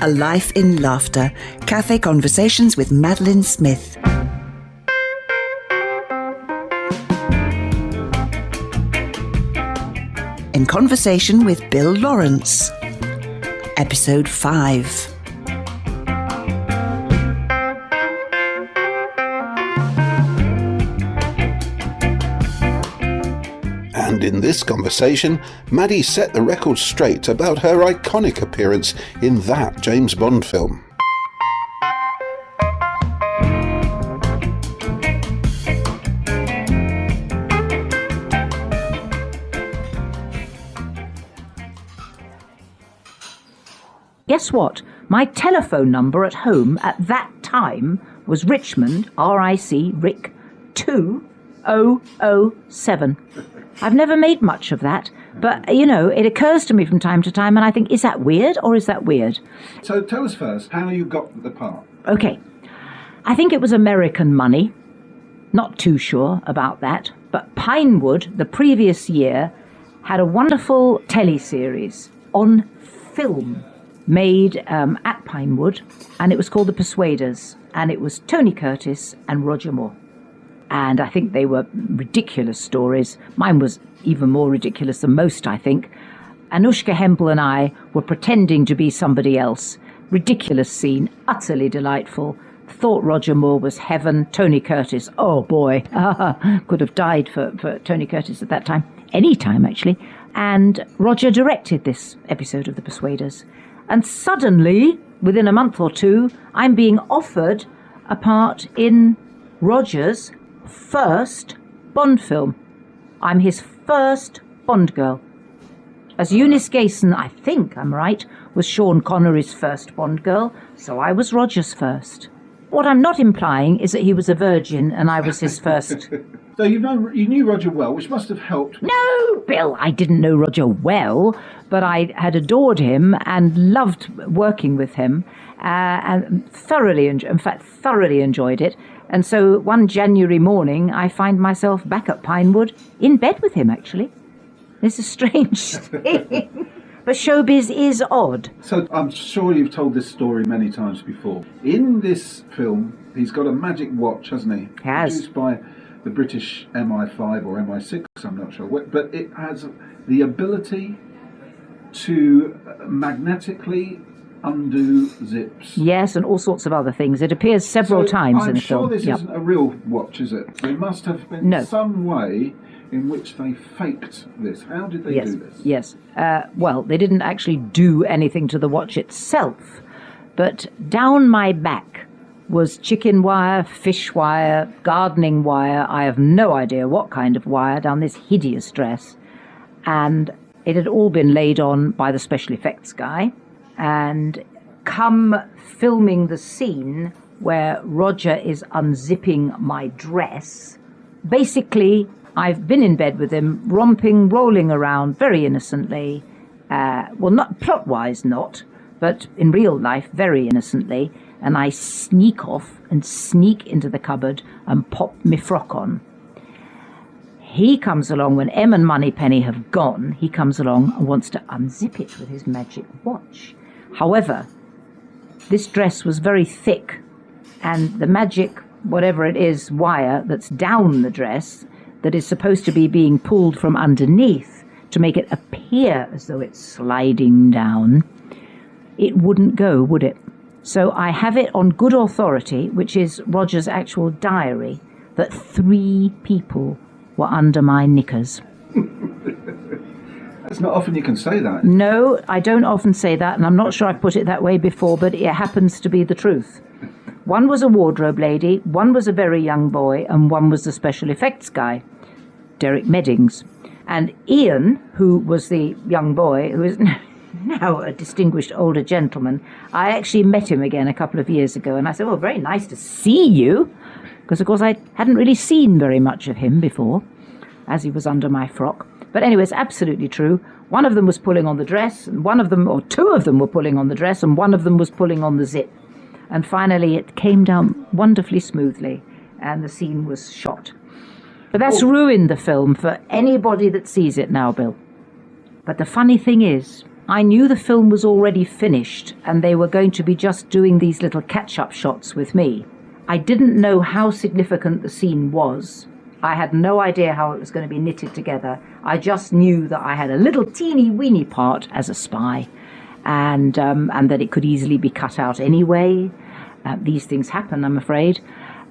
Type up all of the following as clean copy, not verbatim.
A Life in Laughter. Cafe Conversations with Madeline Smith. In conversation with Bill Lawrance. Episode 5. And in this conversation, Maddy set the record straight about her iconic appearance in that James Bond film. Guess what? My telephone number at home at that time was Richmond, R-I-C, Rick, 2007. I've never made much of that, but, it occurs to me from time to time, and I think, is that weird or is that weird? So tell us first how you got the part. Okay. I think it was American money. Not too sure about that. But Pinewood, the previous year, had a wonderful teleseries on film made at Pinewood, and it was called The Persuaders, and it was Tony Curtis and Roger Moore. And I think they were ridiculous stories. Mine was even more ridiculous than most, I think. Anushka Hempel and I were pretending to be somebody else. Ridiculous scene, utterly delightful. Thought Roger Moore was heaven. Tony Curtis, oh boy, could have died for Tony Curtis at that time. Any time, actually. And Roger directed this episode of The Persuaders. And suddenly, within a month or two, I'm being offered a part in Roger's first Bond film. I'm his first Bond girl. As Eunice Gayson, I think I'm right, was Sean Connery's first Bond girl, so I was Roger's first. What I'm not implying is that he was a virgin and I was his first. So you knew Roger well, which must have helped. No, Bill, I didn't know Roger well, but I had adored him and loved working with him and thoroughly enjoyed it. And so one January morning, I find myself back at Pinewood, in bed with him, actually. It's a strange thing. But showbiz is odd. So I'm sure you've told this story many times before. In this film, he's got a magic watch, hasn't he? He has. Produced by the British MI5 or MI6, I'm not sure. But it has the ability to magnetically undo zips. Yes, and all sorts of other things. It appears several times in the film. I'm sure this isn't a real watch, is it? There must have been some way in which they faked this. How did they do this? Yes. Well, they didn't actually do anything to the watch itself, but down my back was chicken wire, fish wire, gardening wire. I have no idea what kind of wire down this hideous dress. And it had all been laid on by the special effects guy. And come filming the scene where Roger is unzipping my dress, basically I've been in bed with him, romping, rolling around very innocently. Well, not plot-wise, not, but in real life, very innocently. And I sneak off and sneak into the cupboard and pop my frock on. He comes along when Em and Moneypenny have gone. He comes along and wants to unzip it with his magic watch. However, this dress was very thick, and the magic, whatever it is, wire that's down the dress, that is supposed to be being pulled from underneath to make it appear as though it's sliding down, it wouldn't go, would it? So I have it on good authority, which is Roger's actual diary, that 3 people were under my knickers. It's not often you can say that. No, I don't often say that, and I'm not sure I've put it that way before, but it happens to be the truth. One was a wardrobe lady, one was a very young boy, and one was the special effects guy, Derek Meddings. And Ian, who was the young boy, who is now a distinguished older gentleman, I actually met him again a couple of years ago, and I said, well, very nice to see you, because, of course, I hadn't really seen very much of him before, as he was under my frock. But anyway, it's absolutely true. One of them was pulling on the dress, and one of them, or 2 of them were pulling on the dress, and one of them was pulling on the zip. And finally, it came down wonderfully smoothly, and the scene was shot. But that's ruined the film for anybody that sees it now, Bill. But the funny thing is, I knew the film was already finished and they were going to be just doing these little catch-up shots with me. I didn't know how significant the scene was. I had no idea how it was going to be knitted together. I just knew that I had a little teeny-weeny part as a spy, and that it could easily be cut out anyway. These things happen, I'm afraid.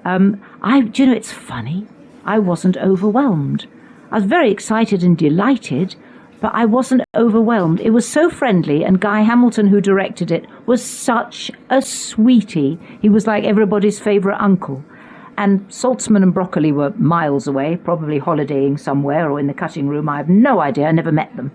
It's funny. I wasn't overwhelmed. I was very excited and delighted, but I wasn't overwhelmed. It was so friendly, and Guy Hamilton, who directed it, was such a sweetie. He was like everybody's favourite uncle. And Saltzman and Broccoli were miles away, probably holidaying somewhere or in the cutting room. I have no idea. I never met them.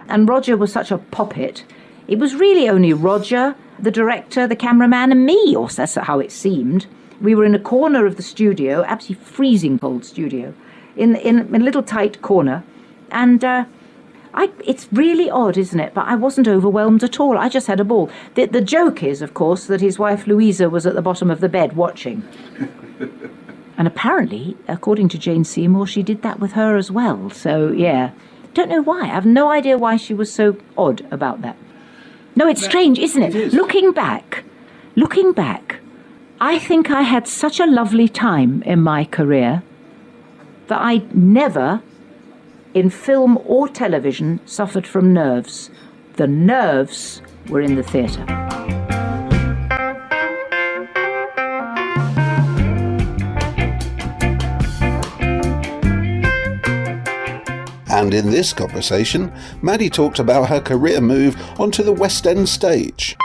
And Roger was such a poppet. It was really only Roger, the director, the cameraman, and me, or that's how it seemed. We were in a corner of the studio, absolutely freezing cold studio, in a little tight corner. And it's really odd, isn't it? But I wasn't overwhelmed at all. I just had a ball. The joke is, of course, that his wife Louisa was at the bottom of the bed watching. And apparently, according to Jane Seymour, she did that with her as well. So, yeah. Don't know why. I have no idea why she was so odd about that. No, it's strange, isn't it? It is. Looking back, I think I had such a lovely time in my career that I never, in film or television, suffered from nerves. The nerves were in the theatre. And in this conversation, Maddy talked about her career move onto the West End stage.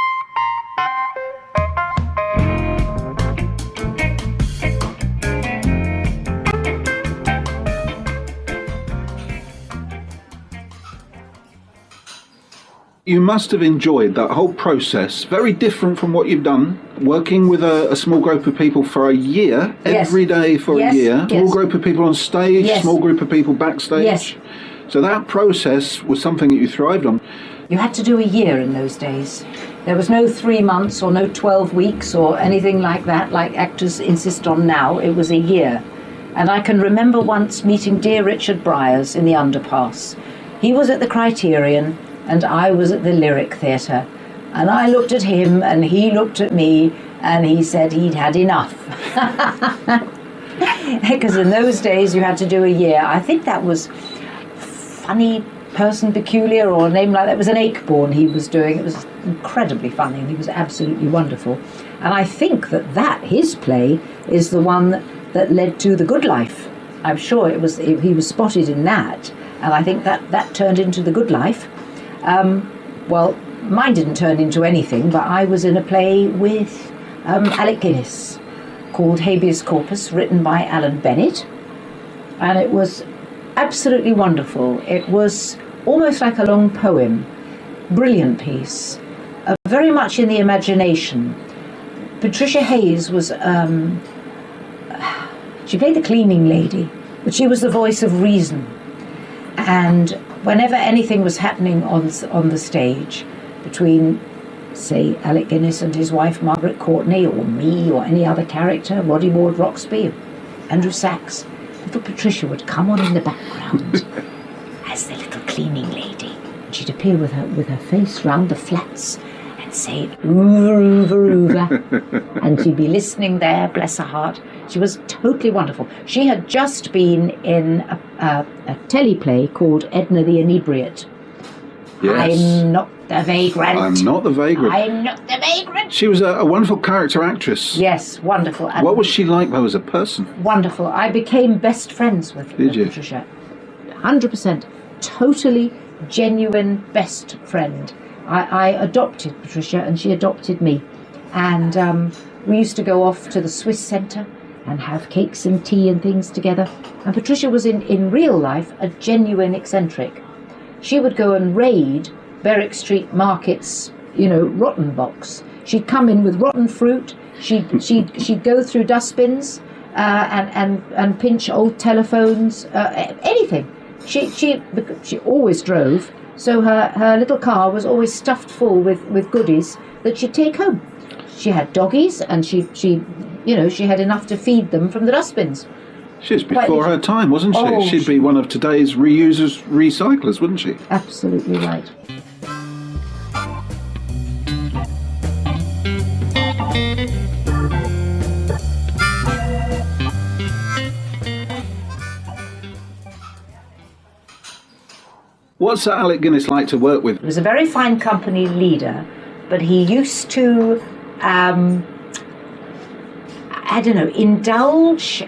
You must have enjoyed that whole process, very different from what you've done, working with a small group of people for a year, Yes. every day for Yes, a year, yes. small group of people on stage, Yes. small group of people backstage. Yes. So that process was something that you thrived on. You had to do a year in those days. There was no 3 months or no 12 weeks or anything like that, like actors insist on now. It was a year. And I can remember once meeting dear Richard Bryars in the Underpass. He was at the Criterion and I was at the Lyric Theatre. And I looked at him and he looked at me and he said he'd had enough. Because in those days you had to do a year. I think that was Funny Person Peculiar or a name like that. It was an Akeborn he was doing. It was incredibly funny and he was absolutely wonderful. And I think that his play is the one that led to The Good Life. I'm sure he was spotted in that, and I think that turned into The Good Life. Well, mine didn't turn into anything, but I was in a play with Alec Guinness called Habeas Corpus, written by Alan Bennett, and it was absolutely wonderful. It was almost like a long poem, brilliant piece, very much in the imagination. Patricia Hayes was, she played the cleaning lady, but she was the voice of reason. And whenever anything was happening on the stage between, say, Alec Guinness and his wife Margaret Courtney, or me, or any other character, Roddy Ward Roxby, Andrew Sachs, little Patricia would come on in the background as the little cleaning lady. And she'd appear with her face round the flats and say, "Oover, oover, oover." And she'd be listening there, bless her heart. She was totally wonderful. She had just been in a teleplay called Edna the Inebriate. Yes. I'm not the vagrant. I'm not the vagrant. I'm not the vagrant. She was a wonderful character actress. Yes, wonderful. And What was she like though as a person? wonderful. I became best friends with Did you? Patricia. 100%. Totally genuine best friend. I adopted Patricia and she adopted me. And we used to go off to the Swiss Centre and have cakes and tea and things together. And Patricia was in real life a genuine eccentric. She would go and raid Berwick Street Market's, rotten box. She'd come in with rotten fruit. She'd go through dustbins and pinch old telephones, anything. She always drove, so her little car was always stuffed full with goodies that she'd take home. She had doggies, and she had enough to feed them from the dustbins. She was before her time, wasn't she? Oh, She'd be one of today's reusers, recyclers, wouldn't she? Absolutely right. What's Alec Guinness like to work with? He was a very fine company leader, but he used to, indulge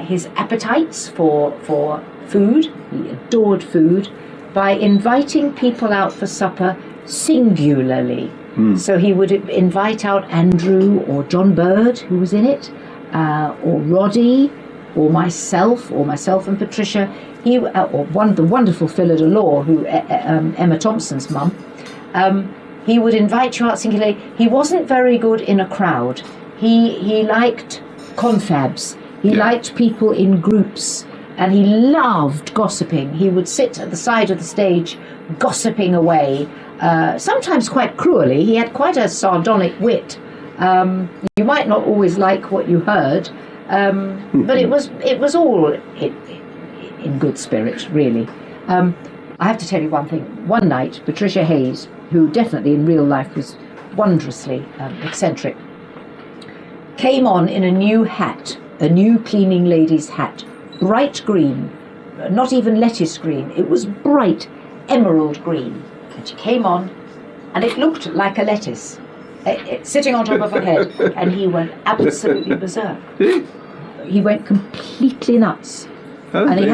his appetites for food. He adored food by inviting people out for supper singularly. So he would invite out Andrew or John Bird, who was in it, or Roddy, or myself and Patricia. He or the wonderful Phil de Law, who Emma Thompson's mum. He would invite you out singularly. He wasn't very good in a crowd. He liked confabs. He liked people in groups, and he loved gossiping. He would sit at the side of the stage, gossiping away. Sometimes quite cruelly. He had quite a sardonic wit. You might not always like what you heard, but it was all in good spirit, really. I have to tell you one thing. One night, Patricia Hayes, who definitely in real life was wondrously eccentric, came on in a new hat, a new cleaning lady's hat, bright green, not even lettuce green. It was bright emerald green. And she came on, and it looked like a lettuce, sitting on top of her head, and he went absolutely berserk. He went completely nuts, and he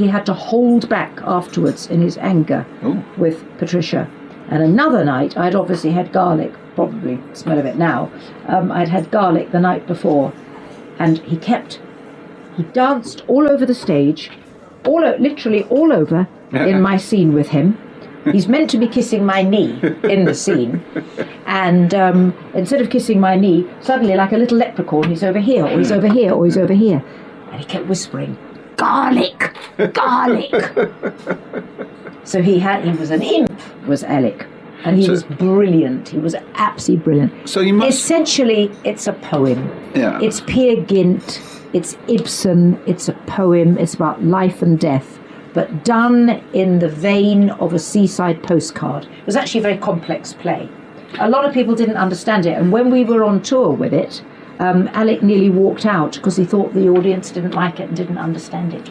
had to hold back afterwards in his anger with Patricia. And another night, I'd obviously had garlic, probably smell of it now. I'd had garlic the night before, and he danced all over the stage, literally all over in my scene with him. He's meant to be kissing my knee in the scene, and instead of kissing my knee, suddenly like a little leprechaun, he's over here, or he's over here, or he's over here, and he kept whispering, "Garlic, garlic." So he was an imp, was Alec, and he was brilliant. He was absolutely brilliant. So Essentially, it's a poem. Yeah. It's Peer Gynt. It's Ibsen. It's a poem. It's about life and death, but done in the vein of a seaside postcard. It was actually a very complex play. A lot of people didn't understand it, and when we were on tour with it, Alec nearly walked out because he thought the audience didn't like it and didn't understand it.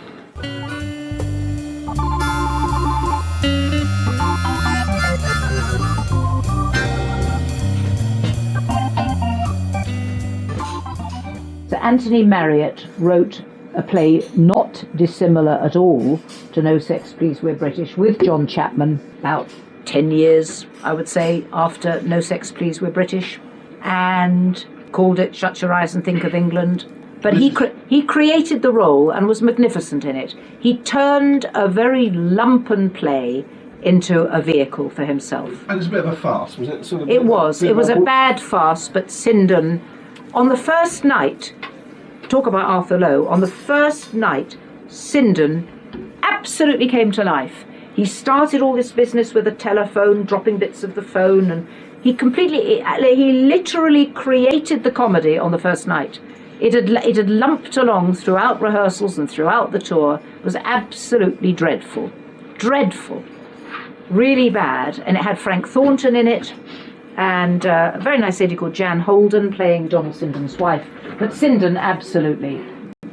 So Anthony Marriott wrote a play not dissimilar at all to No Sex, Please, We're British, with John Chapman, about 10 years, I would say, after No Sex, Please, We're British, and called it Shut Your Eyes and Think of England. But he created the role and was magnificent in it. He turned a very lumpen play into a vehicle for himself. And it's a bit of a farce, was it? Sort of It was a bad farce, but Sindon, on the first night, talk about Arthur Lowe, on the first night, Sindon absolutely came to life. He started all this business with a telephone, dropping bits of the phone, and he literally created the comedy on the first night. It had lumped along throughout rehearsals and throughout the tour. It was absolutely dreadful. Dreadful. Really bad. And it had Frank Thornton in it, and a very nice lady called Jan Holden playing Donald Sindon's wife. But Sindon, absolutely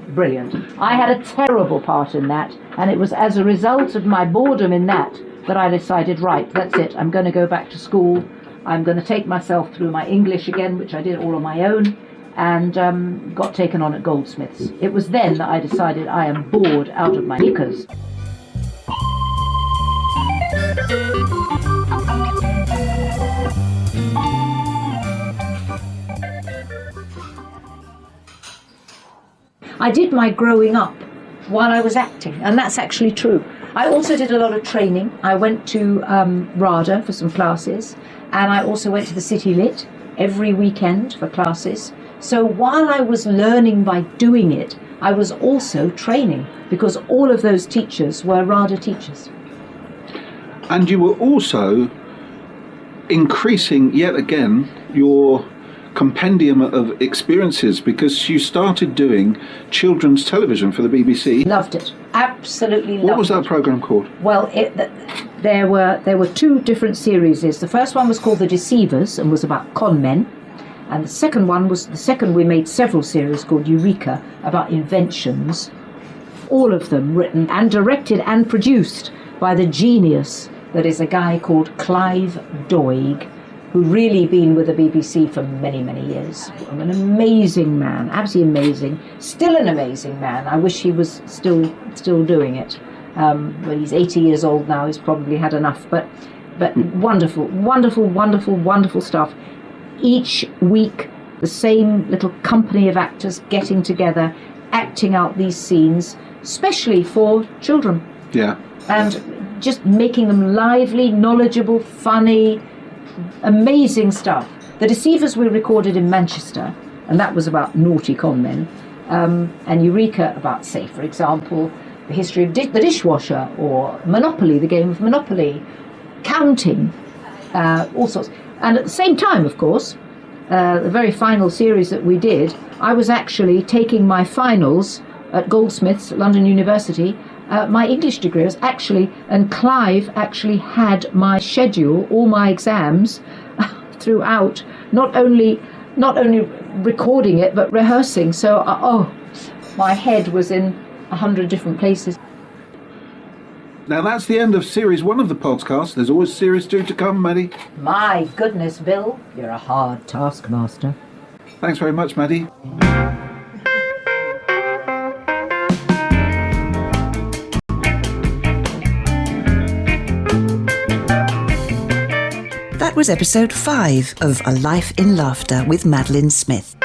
brilliant. I had a terrible part in that, and it was as a result of my boredom in that I decided, right, that's it, I'm going to go back to school. I'm going to take myself through my English again, which I did all on my own, and got taken on at Goldsmiths. It was then that I decided I am bored out of my knickers. I did my growing up while I was acting, and that's actually true. I also did a lot of training. I went to RADA for some classes, and I also went to the City Lit every weekend for classes. So while I was learning by doing it, I was also training, because all of those teachers were RADA teachers. And you were also increasing, yet again, your compendium of experiences, because you started doing children's television for the BBC. Loved it. Absolutely loved it. What was that programme called? Well, there were two different series. The first one was called The Deceivers and was about con men. And the second we made several series called Eureka, about inventions. All of them written and directed and produced by the genius that is a guy called Clive Doig, who'd really been with the BBC for many, many years. An amazing man, absolutely amazing. Still an amazing man. I wish he was still doing it. But he's 80 years old now. He's probably had enough. But wonderful, wonderful, wonderful, wonderful stuff. Each week, the same little company of actors getting together, acting out these scenes, especially for children. Yeah. And just making them lively, knowledgeable, funny, amazing stuff. The Deceivers were recorded in Manchester, and that was about naughty con men. And Eureka about, say, for example, the history of the dishwasher, or Monopoly, the game of Monopoly, counting, all sorts. And at the same time, of course, the very final series that we did, I was actually taking my finals at Goldsmiths at London University. My English degree was actually, and Clive actually had my schedule, all my exams throughout, not only recording it, but rehearsing. So, my head was in 100 different places. Now that's the end of series 1 of the podcast. There's always series 2 to come, Maddy. My goodness, Bill, you're a hard taskmaster. Thanks very much, Maddy. That was episode 5 of A Life in Laughter with Madeline Smith.